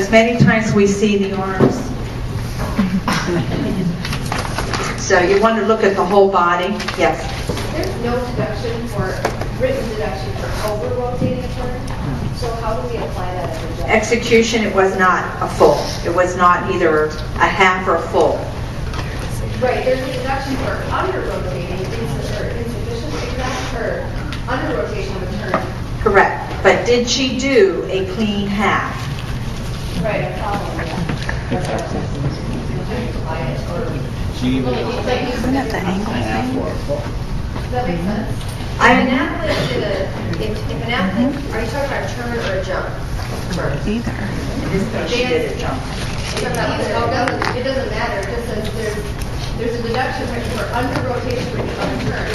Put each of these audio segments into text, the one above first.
because many times we see the arms. So you want to look at the whole body. Yes? There's no deduction written deduction for over-rotating turn. So how do we apply that as a deduction? Execution, it was not a full. It was not either a half or a full. Right, there's a deduction for under-rotating, or insufficient exact, or under-rotation of a turn. Correct. But did she do a clean half? Right, I'm following that. Isn't that the angle thing? Does that make sense? If an athlete if an athlete, are you talking about a turn or a jump? Either. She did a jump. It doesn't matter. It just says there's a deduction for under rotation of a turn,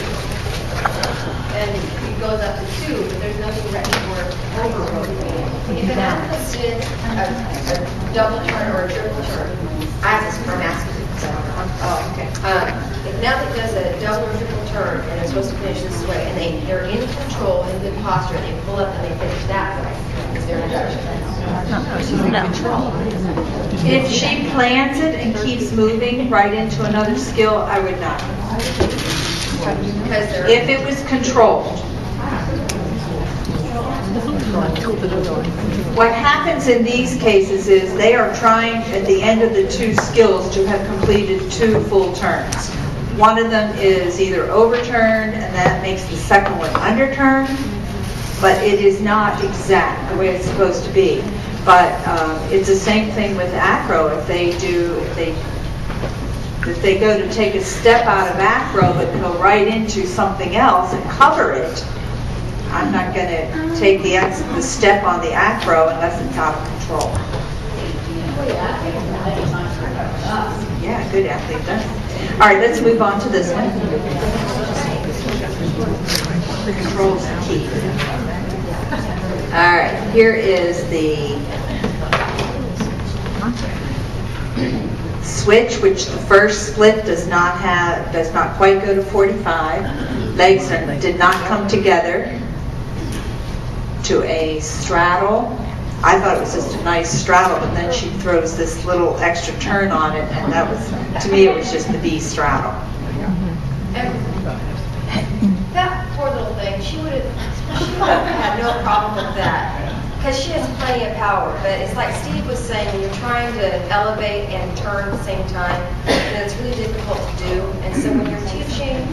and it goes up to 2, but there's nothing written for over rotating. If an athlete did a double turn or a triple turn, I'm asking. Oh, okay. If an athlete does a double or triple turn and they're supposed to finish this way, and they're in control, in good posture, and they pull up and they finish that way, is there a deduction? No, she's in control. If she plans it and keeps moving right into another skill, I would not. Because they're If it was controlled. What happens in these cases is they are trying at the end of the 2 skills to have completed 2 full turns. One of them is either overturned and that makes the second one underturned, but it is not exact the way it's supposed to be. But it's the same thing with acro. If they go to take a step out of acro but go right into something else and cover it, I'm not going to take the step on the acro unless it's out of control. Yeah, good athlete does. All right, let's move on to this one. Control's the key. All right, here is the switch, which the first split does not quite go to 45. Legs did not come together to a straddle. I thought it was just a nice straddle, but then she throws this little extra turn on it, and that was, to me, it was just the B straddle. And that poor little thing, she would have had no problem with that, because she has plenty of power. But it's like Steve was saying, when you're trying to elevate and turn at the same time, and it's really difficult to do. And so when you're teaching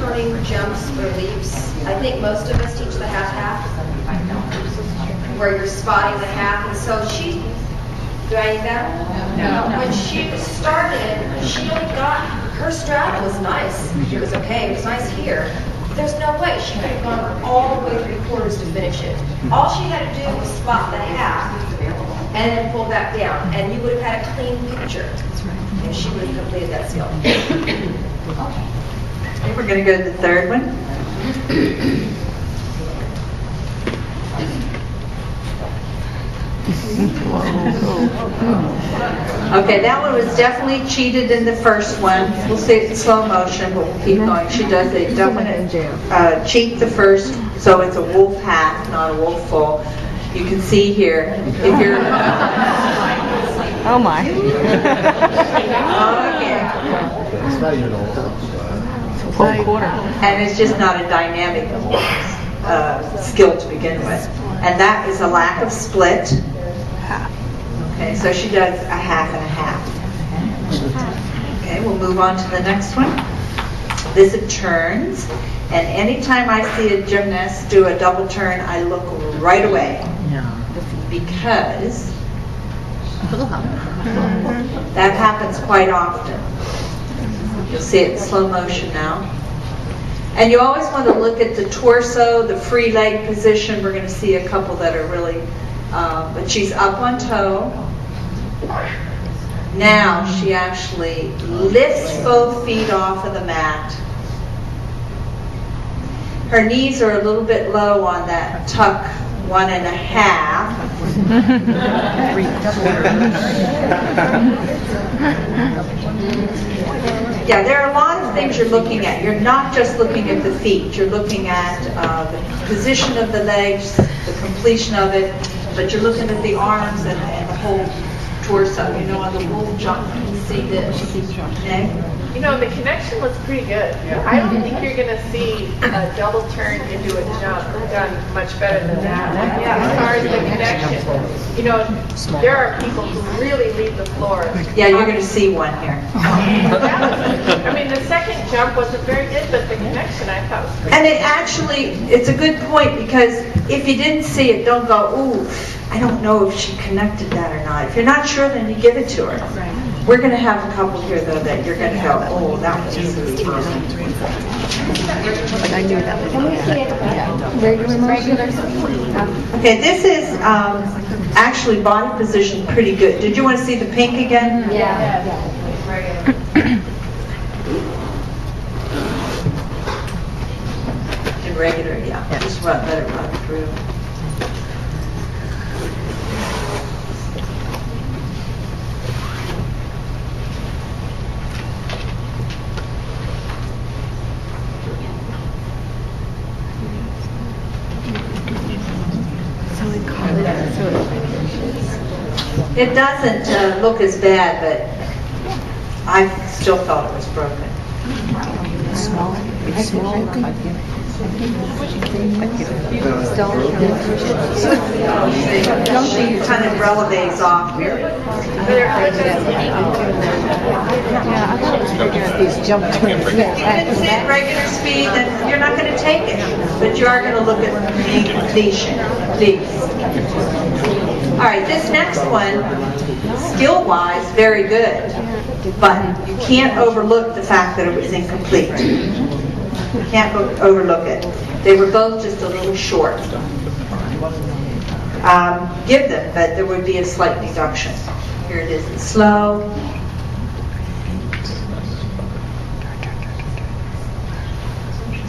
turning jumps or leaps, I think most of us teach the half-half, where you're spotting the half. And so do I need that? No. When she started, she only got, her straddle was nice. It was okay. It was nice here. There's no way she could have gone all the way 3/4 to finish it. All she had to do was spot the half and then pull back down, and you would have had a clean picture. And she would have completed that skill. Okay, we're going to go to the third one. Okay, that one was definitely cheated in the first one. We'll see it in slow motion, but we'll keep going. She does a definite cheat the first, so it's a wolf half, not a wolf full. You can see here, if you're... Oh my. It's not even all. Whole quarter. And it's just not a dynamic skill to begin with. And that is a lack of split. Okay, so she does a half and a half. Okay, we'll move on to the next one. This is turns. And anytime I see a gymnast do a double turn, I look right away. Because that happens quite often. You'll see it in slow motion now. And you always want to look at the torso, the free leg position. We're going to see a couple that are really, but she's up on toe. Now she actually lifts both feet off of the mat. Her knees are a little bit low on that tuck 1.5. Yeah, there are a lot of things you're looking at. You're not just looking at the feet. You're looking at the position of the legs, the completion of it. but you're looking at the arms and the whole torso. You know, on the wolf jump, you can see this. Okay? You know, the connection was pretty good. I don't think you're going to see a double turn into a jump done much better than that. As far as the connection, you know, there are people who really leave the floor. Yeah, you're going to see one here. I mean, the second jump wasn't very good, but the connection I thought was pretty And it actually, it's a good point, because if you didn't see it, don't go, ooh, I don't know if she connected that or not. If you're not sure, then you give it to her. We're going to have a couple here, though, that you're going to go, oh, that was perfect. Like I knew that was regular. Okay, this is actually body position pretty good. Did you want to see the pink again? Yeah. In regular, yeah. Just let it run through. It doesn't look as bad, but I still felt it was broken. She kind of relevates off here. These jump turns. If you didn't see it regular speed, then you're not going to take it. But you are going to look at the completion, please. All right, this next one, skill-wise, very good. But you can't overlook the fact that it was incomplete. You can't overlook it. They were both just a little short. Give them, but there would be a slight deduction. Here it is in slow.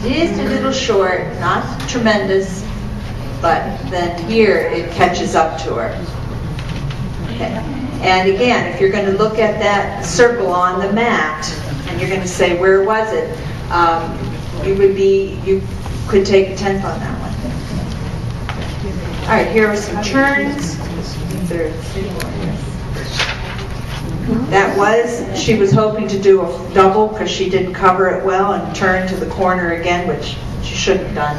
Just a little short, not tremendous, but then here it catches up to her. Okay. And again, if you're going to look at that circle on the mat, and you're going to say, where was it? You could take a 10th on that one. All right, here are some turns. That was, she was hoping to do a double because she didn't cover it well and turn to the corner again, which she shouldn't have done.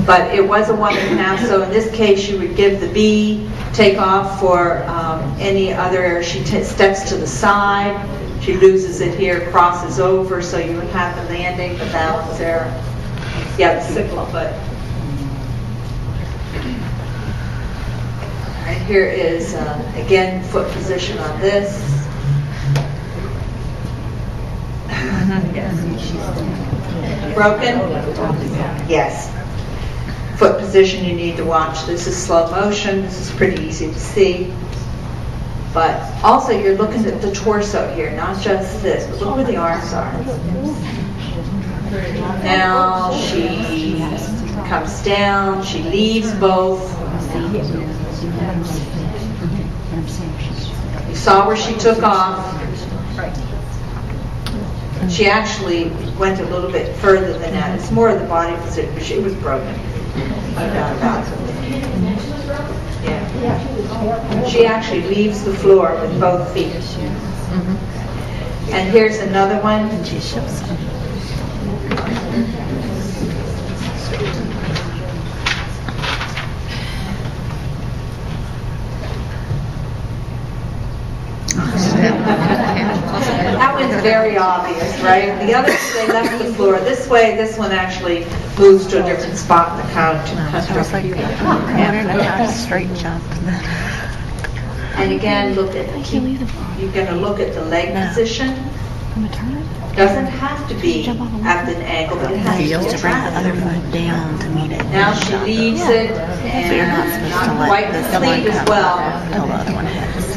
But it was a 1.5, so in this case you would give the B, take off for any other, she steps to the side, she loses it here, crosses over, so you would have the landing, the balance there. Yeah, the signal foot. All right, here is, again, foot position on this. Broken? Yes. Foot position you need to watch. This is slow motion. This is pretty easy to see. But also you're looking at the torso here, not just this, but look where the arms are. Now she comes down, she leaves both. You saw where she took off. She actually went a little bit further than that. It's more of the body position, but she was broken. No doubt about it. Yeah. She actually leaves the floor with both feet. And here's another one. That one's very obvious, right? The others, they left the floor this way. This one actually moves to a different spot in the couch. I was like, 1.5 straight jump. And again, look at, you're going to look at the leg position. Doesn't have to be at an angle, but it has to be To bring the attractive. other foot down to meet it. Now she leaves it But you're not and supposed to not let quite this the one sleeve as come well. until the other one hits.